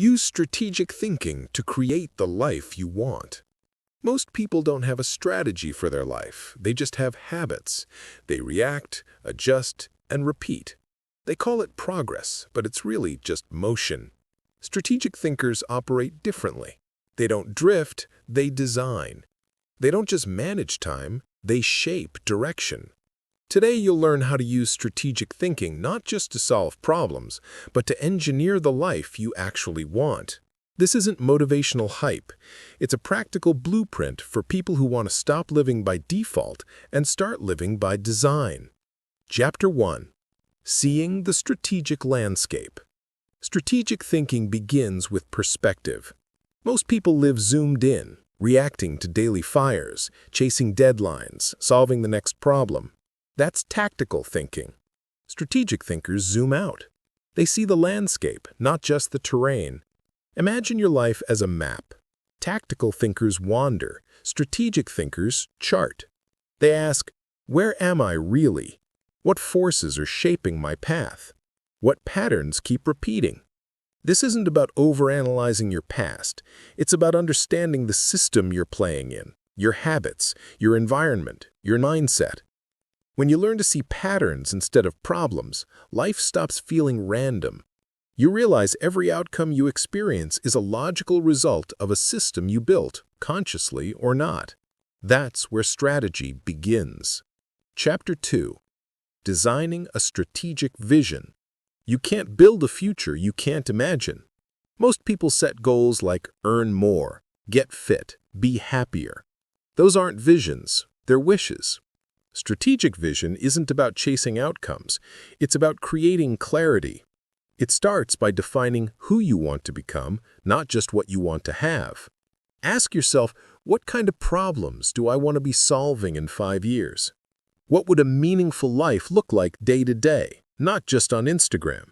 Use strategic thinking to create the life you want. Most people don't have a strategy for their life. They just have habits. They react, adjust, and repeat. They call it progress, but it's really just motion. Strategic thinkers operate differently. They don't drift, they design. They don't just manage time, they shape direction. Today you'll learn how to use strategic thinking not just to solve problems, but to engineer the life you actually want. This isn't motivational hype. It's a practical blueprint for people who want to stop living by default and start living by design. Chapter 1. Seeing the strategic landscape. Strategic thinking begins with perspective. Most people live zoomed in, reacting to daily fires, chasing deadlines, solving the next problem. That's tactical thinking. Strategic thinkers zoom out. They see the landscape, not just the terrain. Imagine your life as a map. Tactical thinkers wander. Strategic thinkers chart. They ask, where am I really? What forces are shaping my path? What patterns keep repeating? This isn't about overanalyzing your past. It's about understanding the system you're playing in, your habits, your environment, your mindset. When you learn to see patterns instead of problems, life stops feeling random. You realize every outcome you experience is a logical result of a system you built, consciously or not. That's where strategy begins. Chapter 2. Designing a strategic vision. You can't build a future you can't imagine. Most people set goals like earn more, get fit, be happier. Those aren't visions, they're wishes. Strategic vision isn't about chasing outcomes. It's about creating clarity. It starts by defining who you want to become, not just what you want to have. Ask yourself, what kind of problems do I want to be solving in 5 years? What would a meaningful life look like day to day, not just on Instagram?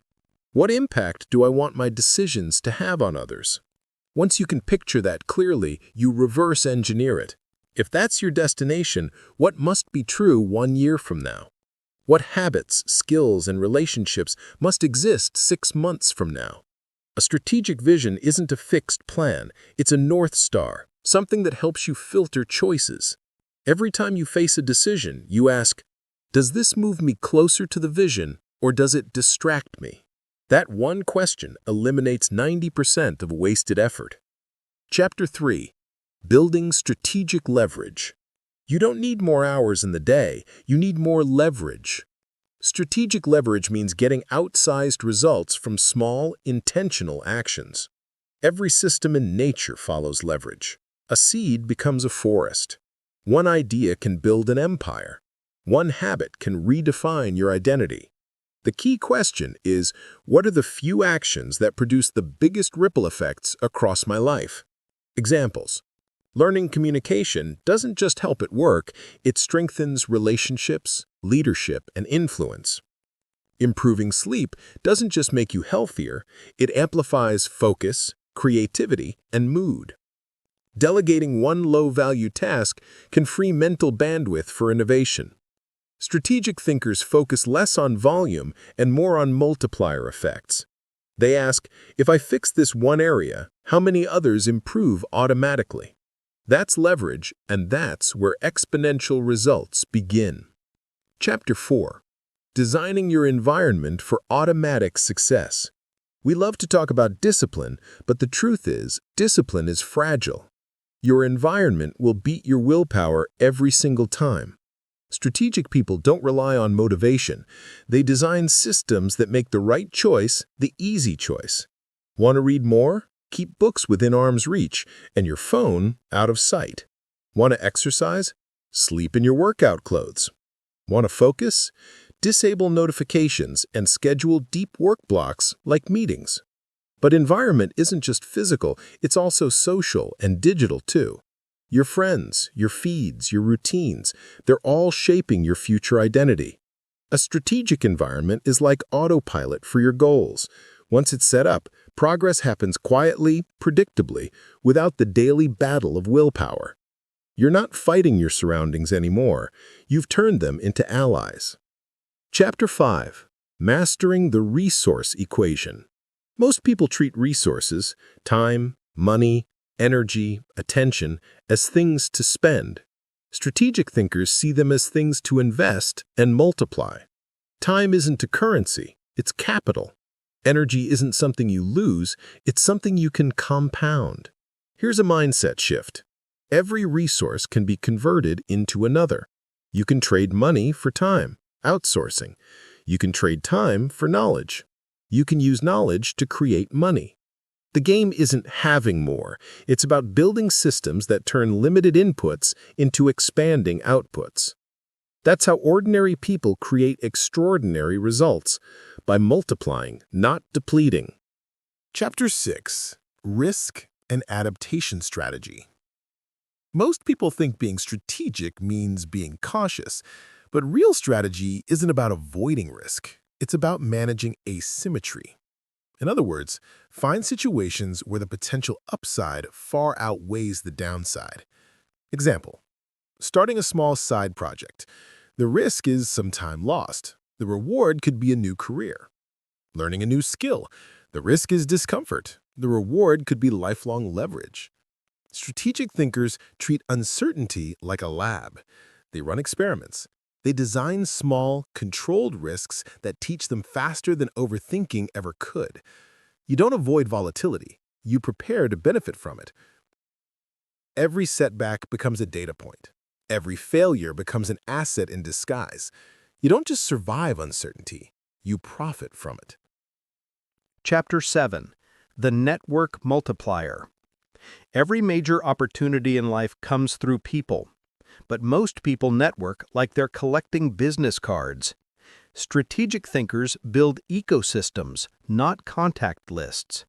What impact do I want my decisions to have on others? Once you can picture that clearly, you reverse engineer it. If that's your destination, what must be true 1 year from now? What habits, skills, and relationships must exist 6 months from now? A strategic vision isn't a fixed plan. It's a North Star, something that helps you filter choices. Every time you face a decision, you ask, does this move me closer to the vision, or does it distract me? That one question eliminates 90% of wasted effort. Chapter 3. Building strategic leverage. You don't need more hours in the day, you need more leverage. Strategic leverage means getting outsized results from small, intentional actions. Every system in nature follows leverage. A seed becomes a forest. One idea can build an empire. One habit can redefine your identity. The key question is, what are the few actions that produce the biggest ripple effects across my life? Examples. Learning communication doesn't just help at work, it strengthens relationships, leadership, and influence. Improving sleep doesn't just make you healthier, it amplifies focus, creativity, and mood. Delegating one low-value task can free mental bandwidth for innovation. Strategic thinkers focus less on volume and more on multiplier effects. They ask, if I fix this one area, how many others improve automatically? That's leverage, and that's where exponential results begin. Chapter 4. Designing your environment for automatic success. We love to talk about discipline, but the truth is, discipline is fragile. Your environment will beat your willpower every single time. Strategic people don't rely on motivation. They design systems that make the right choice the easy choice. Want to read more? Keep books within arm's reach and your phone out of sight. Want to exercise? Sleep in your workout clothes. Want to focus? Disable notifications and schedule deep work blocks like meetings. But environment isn't just physical, it's also social and digital too. Your friends, your feeds, your routines, they're all shaping your future identity. A strategic environment is like autopilot for your goals. Once it's set up, progress happens quietly, predictably, without the daily battle of willpower. You're not fighting your surroundings anymore. You've turned them into allies. Chapter 5. Mastering the resource equation. Most people treat resources, time, money, energy, attention, as things to spend. Strategic thinkers see them as things to invest and multiply. Time isn't a currency, it's capital. Energy isn't something you lose, it's something you can compound. Here's a mindset shift. Every resource can be converted into another. You can trade money for time, outsourcing. You can trade time for knowledge. You can use knowledge to create money. The game isn't having more. It's about building systems that turn limited inputs into expanding outputs. That's how ordinary people create extraordinary results, by multiplying, not depleting. Chapter 6. Risk and Adaptation Strategy. Most people think being strategic means being cautious, but real strategy isn't about avoiding risk. It's about managing asymmetry. In other words, find situations where the potential upside far outweighs the downside. Example, starting a small side project. The risk is some time lost. The reward could be a new career. Learning a new skill. The risk is discomfort. The reward could be lifelong leverage. Strategic thinkers treat uncertainty like a lab. They run experiments. They design small, controlled risks that teach them faster than overthinking ever could. You don't avoid volatility. You prepare to benefit from it. Every setback becomes a data point. Every failure becomes an asset in disguise. You don't just survive uncertainty. You profit from it. Chapter 7. The Network Multiplier. Every major opportunity in life comes through people, but most people network like they're collecting business cards. Strategic thinkers build ecosystems, not contact lists.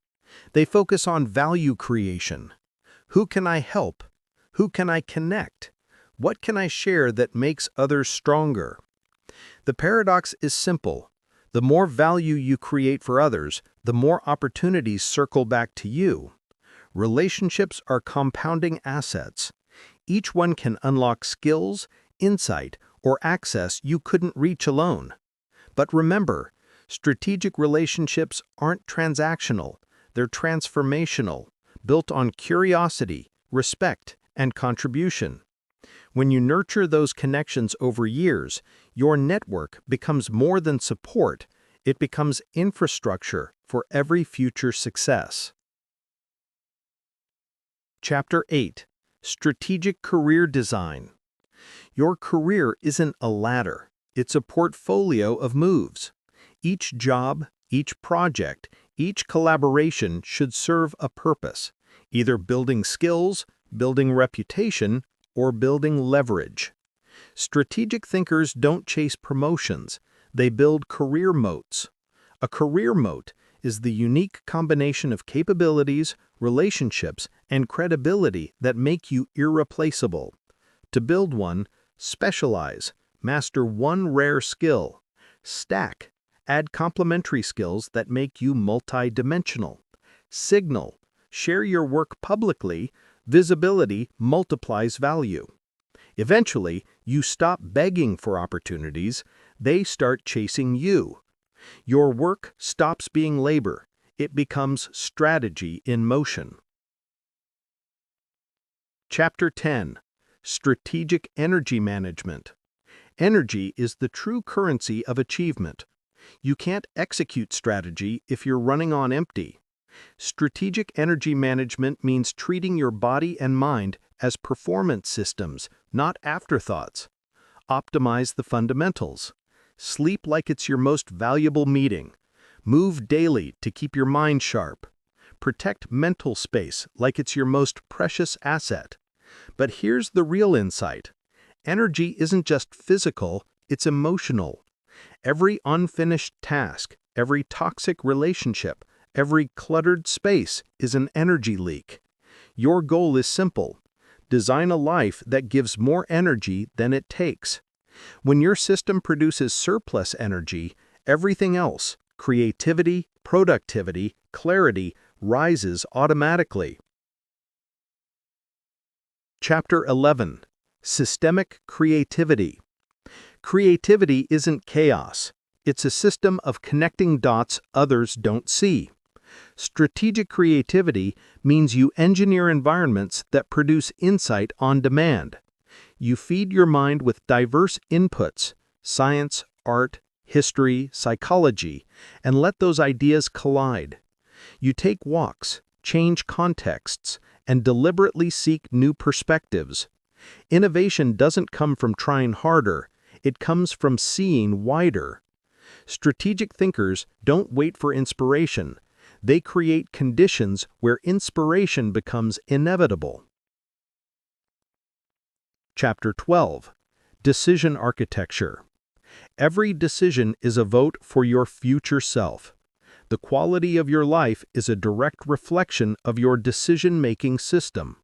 They focus on value creation. Who can I help? Who can I connect? What can I share that makes others stronger? The paradox is simple. The more value you create for others, the more opportunities circle back to you. Relationships are compounding assets. Each one can unlock skills, insight, or access you couldn't reach alone. But remember, strategic relationships aren't transactional. They're transformational, built on curiosity, respect, and contribution. When you nurture those connections over years, your network becomes more than support. It becomes infrastructure for every future success. Chapter 8. Strategic Career Design. Your career isn't a ladder. It's a portfolio of moves. Each job, each project, each collaboration should serve a purpose, either building skills, building reputation, or building leverage. Strategic thinkers don't chase promotions. They build career moats. A career moat is the unique combination of capabilities, relationships, and credibility that make you irreplaceable. To build one, specialize, master one rare skill. Stack, add complementary skills that make you multidimensional. Signal, share your work publicly. Visibility multiplies value. Eventually, you stop begging for opportunities. They start chasing you. Your work stops being labor. It becomes strategy in motion. Chapter 10. Strategic Energy Management. Energy is the true currency of achievement. You can't execute strategy if you're running on empty. Strategic energy management means treating your body and mind as performance systems, not afterthoughts. Optimize the fundamentals. Sleep like it's your most valuable meeting. Move daily to keep your mind sharp. Protect mental space like it's your most precious asset. But here's the real insight. Energy isn't just physical, it's emotional. Every unfinished task, every toxic relationship, every cluttered space is an energy leak. Your goal is simple. Design a life that gives more energy than it takes. When your system produces surplus energy, everything else, creativity, productivity, clarity, rises automatically. Chapter 11. Systemic Creativity. Creativity isn't chaos. It's a system of connecting dots others don't see. Strategic creativity means you engineer environments that produce insight on demand. You feed your mind with diverse inputs, science, art, history, psychology, and let those ideas collide. You take walks, change contexts, and deliberately seek new perspectives. Innovation doesn't come from trying harder, it comes from seeing wider. Strategic thinkers don't wait for inspiration. They create conditions where inspiration becomes inevitable. Chapter 12. Decision Architecture. Every decision is a vote for your future self. The quality of your life is a direct reflection of your decision-making system.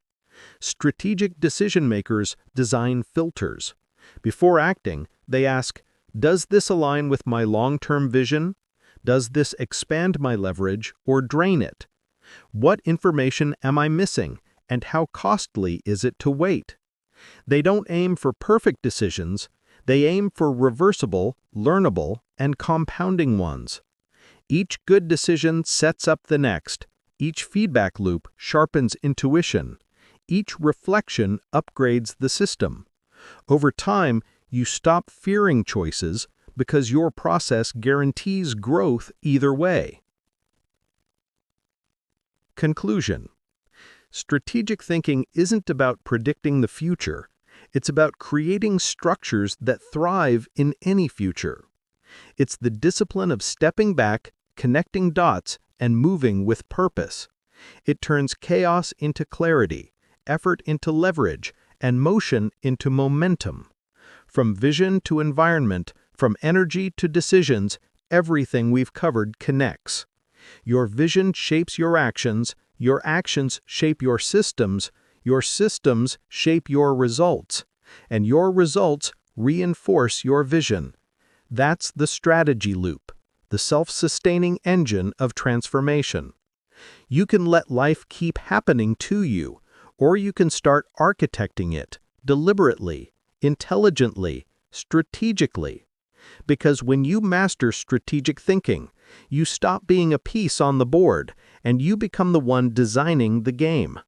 Strategic decision-makers design filters. Before acting, they ask, does this align with my long-term vision? Does this expand my leverage or drain it? What information am I missing, and how costly is it to wait? They don't aim for perfect decisions, they aim for reversible, learnable, and compounding ones. Each good decision sets up the next. Each feedback loop sharpens intuition. Each reflection upgrades the system. Over time, you stop fearing choices because your process guarantees growth either way. Conclusion. Strategic thinking isn't about predicting the future. It's about creating structures that thrive in any future. It's the discipline of stepping back, connecting dots, and moving with purpose. It turns chaos into clarity, effort into leverage, and motion into momentum. From vision to environment, from energy to decisions, everything we've covered connects. Your vision shapes your actions shape your systems shape your results, and your results reinforce your vision. That's the strategy loop, the self-sustaining engine of transformation. You can let life keep happening to you, or you can start architecting it deliberately, intelligently, strategically. Because when you master strategic thinking, you stop being a piece on the board and you become the one designing the game.